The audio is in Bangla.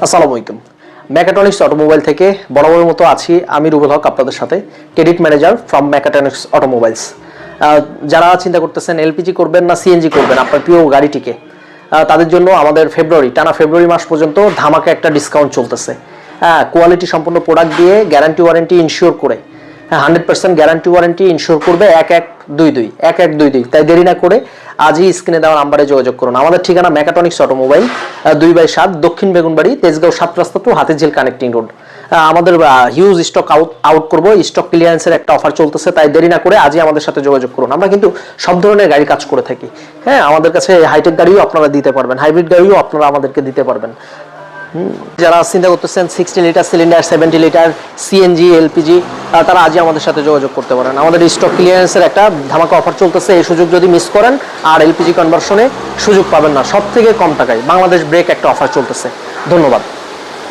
আসসালামু আলাইকুম। মেকাট্রনিক্স অটোমোবাইল থেকে বরাবরের মতো আছি আমি রুবেল হক আপনাদের সাথে, credit manager from mechatronics automobiles. যারা চিন্তা করতেছেন এলপিজি করবেন না সিএনজি করবেন আপনার প্রিয় গাড়িটিকে, তাদের জন্য আমাদের টানা ফেব্রুয়ারি মাস পর্যন্ত ধামাকা একটা ডিসকাউন্ট চলতেছে। কোয়ালিটি সম্পূর্ণ প্রোডাক্ট দিয়ে গ্যারান্টি ওয়ারেন্টি ইনশিওর করে 100% গ্যারান্টি ওয়ারেন্টি ইনশিওর করবে 1122 তাই দেরি না করে আজই স্ক্রিনে দেওয়া নাম্বারে যোগাযোগ করুন। আমাদের ঠিকানা মেকাট্রনিক্স অটোমোবাইল 2/7 দক্ষিণ বেগুনবাড়ি তেজগাঁও 7 রাস্তা টু হাতিঝিল কানেক্টিং রোড। আমাদের হিউজ স্টক আউট করবো, স্টক ক্লিয়ারেন্সের একটা অফার চলতেছে, তাই দেরি না করে আজই আমাদের সাথে যোগাযোগ করুন। আমরা কিন্তু সব ধরনের গাড়ি কাজ করে থাকি। আমাদের কাছে হাইটেক গাড়িও আপনারা দিতে পারবেন, হাইব্রিড গাড়িও আপনারা আমাদেরকে দিতে পারবেন। যারা চিন্তা করতেছেন 60 litre cylinder, 70 litre CNG, LPG, তারা আজই আমাদের সাথে যোগাযোগ করতে পারেন। আমাদের স্টক ক্লিয়ারেন্সের একটা ধামাকা অফার চলতেছে, এই সুযোগ যদি মিস করেন আর এলপিজি কনভার্সনে সুযোগ পাবেন না। সব থেকে কম টাকায় বাংলাদেশ ব্রেক একটা অফার চলতেছে। ধন্যবাদ।